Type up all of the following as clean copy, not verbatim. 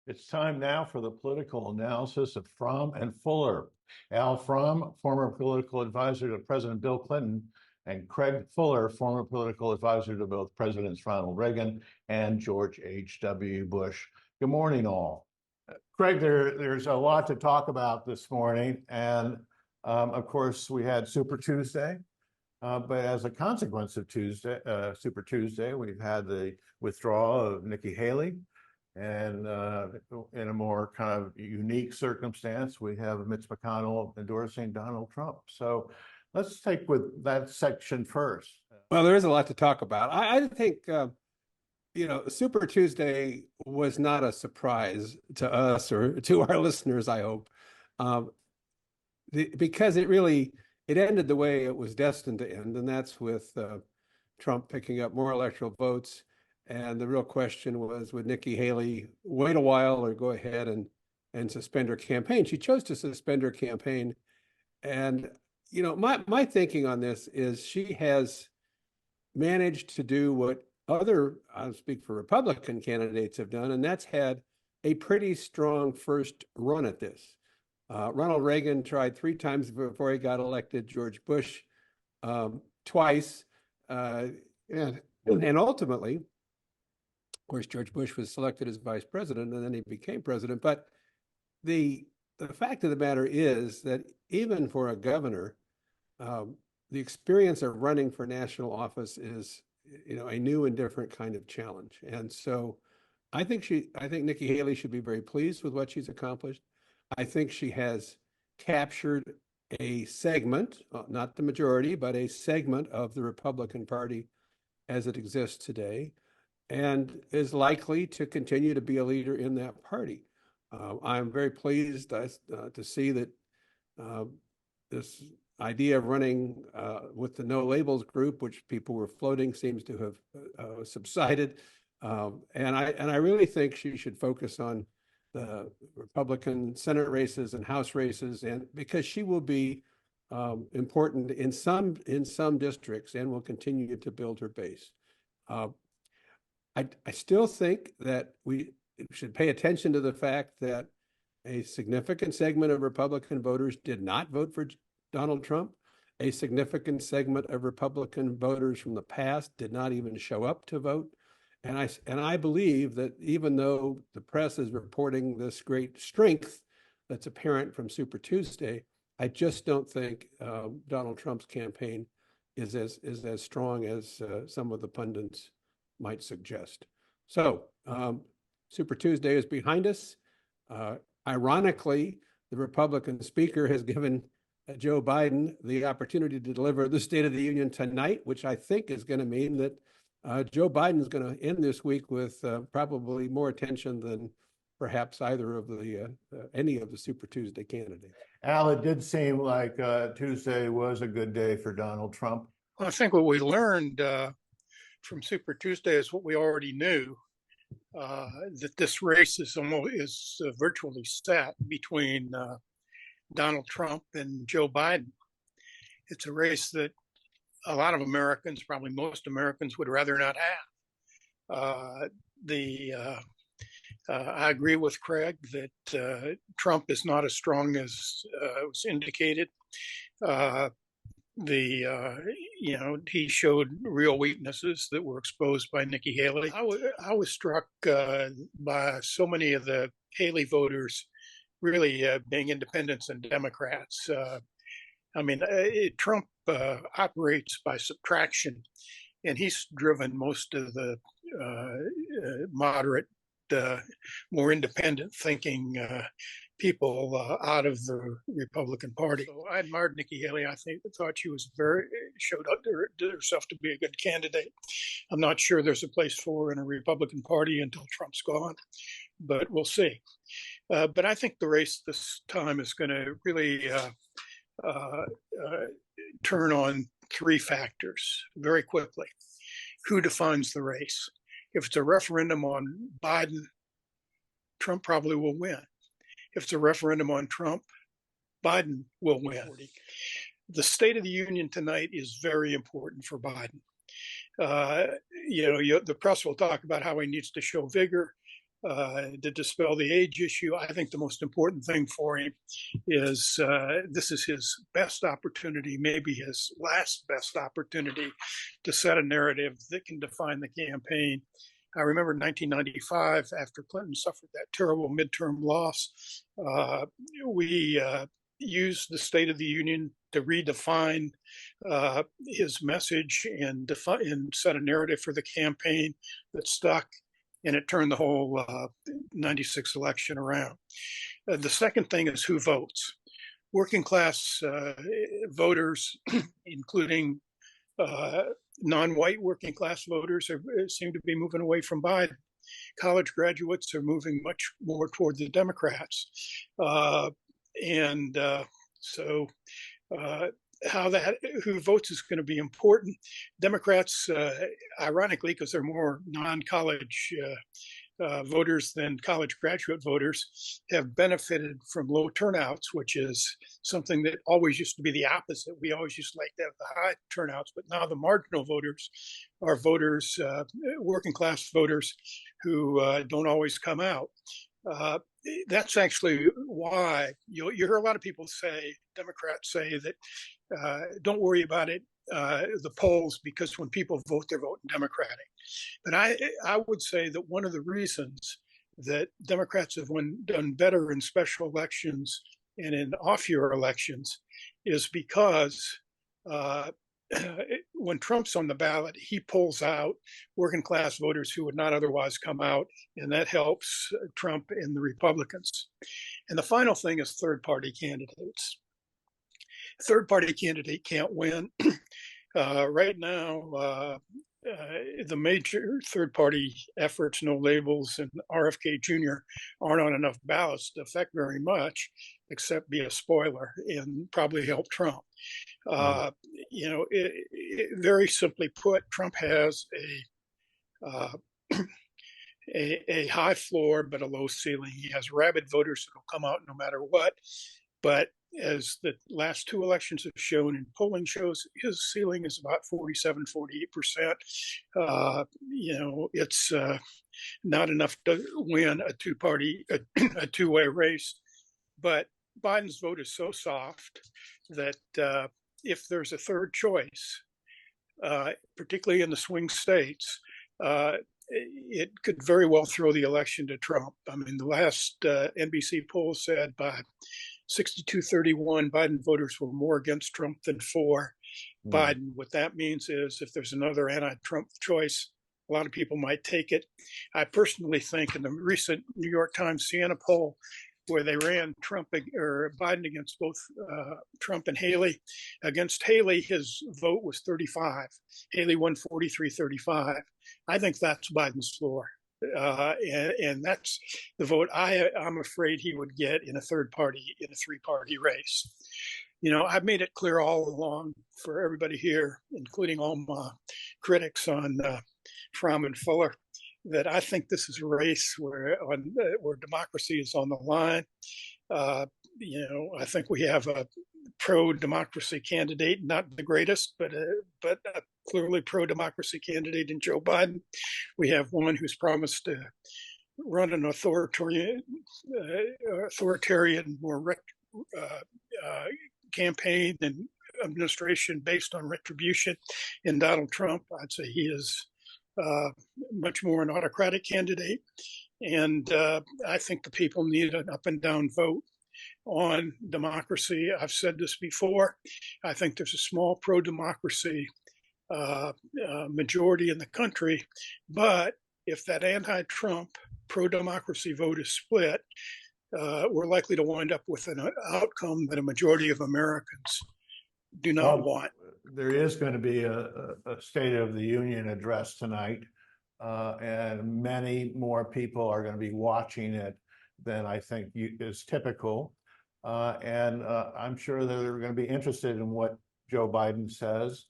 It's time now for the political analysis of Fromm and Fuller. Al Fromm, former political advisor to President Bill Clinton, and Craig Fuller, former political advisor to both Presidents Ronald Reagan and George H.W. Bush. Good morning, all. Craig, there's a lot to talk about this morning. And of course, we had Super Tuesday. But as a consequence of Super Tuesday, we've had the withdrawal of Nikki Haley. And in a more kind of unique circumstance, we have Mitch McConnell endorsing Donald Trump. So let's take with that section first. Well, there is a lot to talk about. I think, Super Tuesday was not a surprise to us or to our listeners, I hope, because it ended the way it was destined to end, and that's with Trump picking up more electoral votes. And the real question was, would Nikki Haley wait a while or go ahead and suspend her campaign? She chose to suspend her campaign. And, my thinking on this is she has managed to do what I'll speak for Republican candidates have done, and that's had a pretty strong first run at this. Ronald Reagan tried 3 times before he got elected, George Bush twice, and ultimately, of course, George Bush was selected as vice president, and then he became president. But the fact of the matter is that even for a governor, the experience of running for national office is, a new and different kind of challenge. And so, I think Nikki Haley should be very pleased with what she's accomplished. I think she has captured a segment, not the majority, but a segment of the Republican Party as it exists today, and is likely to continue to be a leader in that party. I'm very pleased to see that this idea of running with the No Labels group, which people were floating, seems to have subsided. And I really think she should focus on the Republican Senate races and House races, and because she will be important in some districts and will continue to build her base. I still think that we should pay attention to the fact that a significant segment of Republican voters did not vote for Donald Trump. A significant segment of Republican voters from the past did not even show up to vote. And I believe that even though the press is reporting this great strength that's apparent from Super Tuesday, I just don't think Donald Trump's campaign is as strong as some of the pundits might suggest. So Super Tuesday is behind us. Ironically, the Republican speaker has given Joe Biden the opportunity to deliver the State of the Union tonight, which I think is going to mean that Joe Biden is going to end this week with probably more attention than perhaps either of any of the Super Tuesday candidates. Al, it did seem like Tuesday was a good day for Donald Trump. Well, I think what we learned from Super Tuesday is what we already knew, that this race is virtually set between Donald Trump and Joe Biden. It's a race that a lot of Americans, probably most Americans, would rather not have. I agree with Craig that Trump is not as strong as was indicated. He showed real weaknesses that were exposed by Nikki Haley. I was struck by so many of the Haley voters really being independents and Democrats. Trump operates by subtraction, and he's driven most of the moderate, more independent thinking people out of the Republican Party. So I admired Nikki Haley. I thought she was showed herself to be a good candidate. I'm not sure there's a place for her in a Republican Party until Trump's gone, but we'll see. But I think the race this time is going to really turn on 3 factors very quickly. Who defines the race? If it's a referendum on Biden, Trump probably will win. If it's a referendum on Trump, Biden will win. The State of the Union tonight is very important for Biden. The press will talk about how he needs to show vigor. to dispel the age issue. I think the most important thing for him is this is his best opportunity, maybe his last best opportunity to set a narrative that can define the campaign. I remember 1995, after Clinton suffered that terrible midterm loss, we used the State of the Union to redefine his message and set a narrative for the campaign that stuck, and it turned the whole 96 election around. The second thing is who votes. Working class voters, including non-white working class voters, seem to be moving away from Biden. College graduates are moving much more toward the Democrats. So who votes is going to be important. Democrats, ironically, because they're more non-college voters than college graduate voters, have benefited from low turnouts, which is something that always used to be the opposite. We always used to like to have the high turnouts, but now the marginal voters are voters, working class voters, who don't always come out. That's actually why you hear a lot of people say, Democrats say that don't worry about it, the polls, because when people vote, they're voting Democratic. But I would say that one of the reasons that Democrats have done better in special elections and in off-year elections is because when Trump's on the ballot, he pulls out working class voters who would not otherwise come out, and that helps Trump and the Republicans. And the final thing is third-party candidates. Third-party candidate can't win. Right now, the major third-party efforts, No Labels and RFK Jr., aren't on enough ballots to affect very much, except be a spoiler and probably help Trump. Very simply put, Trump has a high floor but a low ceiling. He has rabid voters that will come out no matter what. But as the last two elections have shown, and polling shows, his ceiling is about 47, 48%. It's not enough to win a two-way race. But Biden's vote is so soft that if there's a third choice, particularly in the swing states, it could very well throw the election to Trump. I mean, the last NBC poll said by 62-31, Biden voters were more against Trump than for Biden. What that means is if there's another anti-Trump choice, a lot of people might take it. I personally think in the recent New York Times Siena poll, where they ran Biden against both Trump and Haley. Against Haley, his vote was 35. Haley won 43-35. I think that's Biden's floor. And that's the vote I'm afraid he would get in a three-party race. I've made it clear all along for everybody here, including all my critics on Fromm and Fuller, that I think this is a race where democracy is on the line. I think we have a pro-democracy candidate, not the greatest, but a clearly pro-democracy candidate in Joe Biden. We have one who's promised to run an authoritarian, more campaign and administration based on retribution. In Donald Trump, I'd say he is much more an autocratic candidate. And I think the people need an up and down vote on democracy. I've said this before. I think there's a small pro-democracy majority in the country, but if that anti-Trump pro-democracy vote is split, we're likely to wind up with an outcome that a majority of Americans do not want. There is going to be a State of the Union address tonight, and many more people are going to be watching it than I think is typical. And I'm sure that they're going to be interested in what Joe Biden says.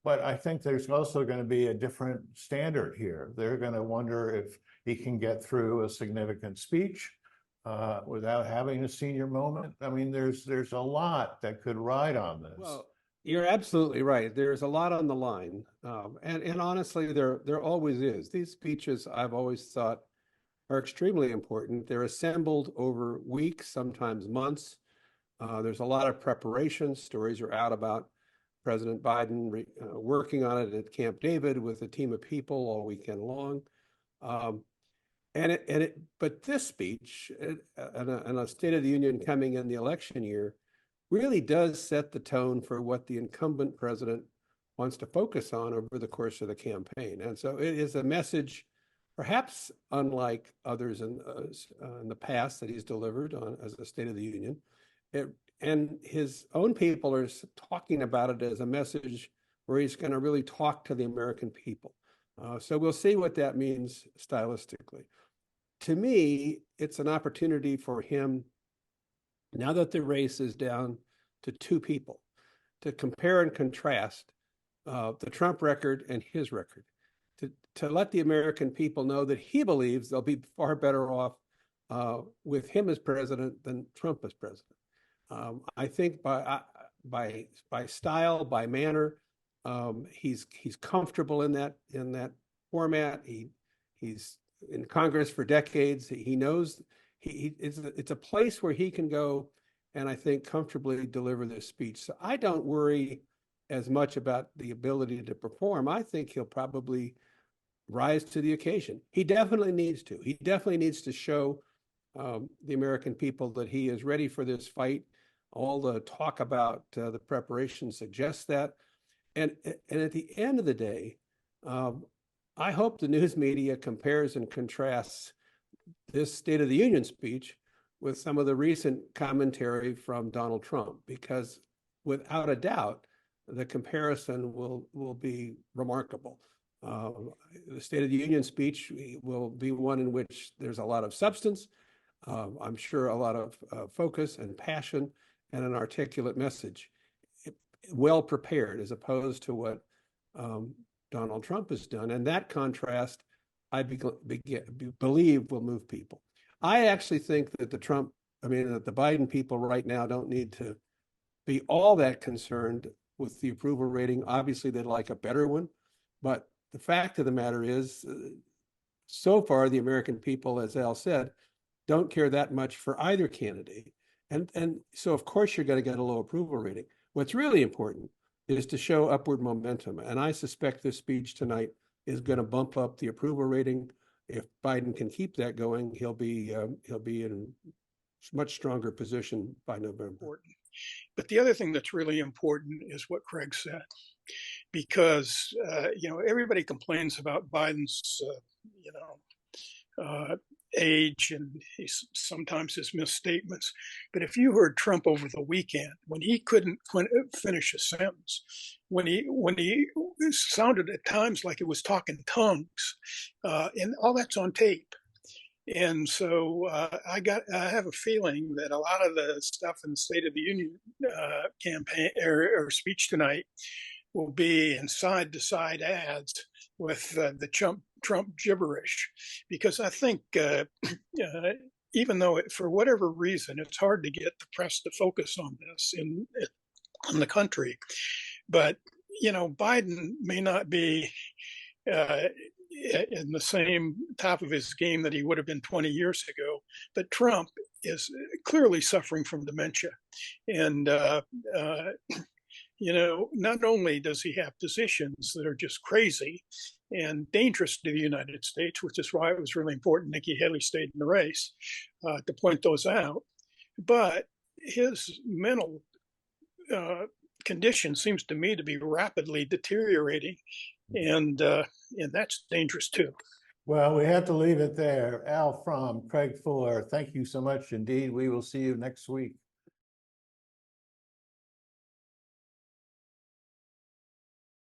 But I think there's also going to be a different standard here. They're going to wonder if he can get through a significant speech without having a senior moment. I mean, there's a lot that could ride on this. Well, you're absolutely right. There's a lot on the line. And honestly, there always is. These speeches, I've always thought, are extremely important. They're assembled over weeks, sometimes months. There's a lot of preparation. Stories are out about President Biden working on it at Camp David with a team of people all weekend long. But this speech and a State of the Union coming in the election year really does set the tone for what the incumbent president wants to focus on over the course of the campaign. And so it is a message, perhaps unlike others in the past that he's delivered on as a State of the Union. And his own people are talking about it as a message where he's going to really talk to the American people. So we'll see what that means stylistically. To me, it's an opportunity for him, now that the race is down to two people, to compare and contrast the Trump record and his record, to let the American people know that he believes they'll be far better off with him as president than Trump as president. I think by style, by manner, he's comfortable in that format. He's in Congress for decades. He knows it's a place where he can go and I think comfortably deliver this speech. So I don't worry as much about the ability to perform. I think he'll probably rise to the occasion. He definitely needs to. He definitely needs to show the American people that he is ready for this fight. All the talk about the preparation suggests that. And at the end of the day, I hope the news media compares and contrasts this State of the Union speech with some of the recent commentary from Donald Trump, because without a doubt, the comparison will be remarkable. The State of the Union speech will be one in which there's a lot of substance, I'm sure a lot of focus and passion, and an articulate message, well prepared, as opposed to what Donald Trump has done. And that contrast, I believe, will move people. I actually think that that the Biden people right now don't need to be all that concerned with the approval rating. Obviously, they'd like a better one. But the fact of the matter is, so far, the American people, as Al said, don't care that much for either candidate. And so, of course, you're going to get a low approval rating. What's really important is to show upward momentum. And I suspect this speech tonight is going to bump up the approval rating. If Biden can keep that going, he'll be in a much stronger position by November. But the other thing that's really important is what Craig said, because everybody complains about Biden's age and sometimes his misstatements. But if you heard Trump over the weekend, when he couldn't finish a sentence, when he sounded at times like he was talking tongues, and all that's on tape. And so I have a feeling that a lot of the stuff in the State of the Union campaign or speech tonight will be in side-to-side ads with the Trump gibberish, because I think even though for whatever reason it's hard to get the press to focus on this in the country, but Biden may not be in the same top of his game that he would have been 20 years ago, but Trump is clearly suffering from dementia, and not only does he have positions that are just crazy and dangerous to the United States, which is why it was really important Nikki Haley stayed in the race, to point those out, but his mental condition seems to me to be rapidly deteriorating, and that's dangerous too. Well, we have to leave it there. Al Fromm, Craig Fuller, thank you so much indeed. We will see you next week.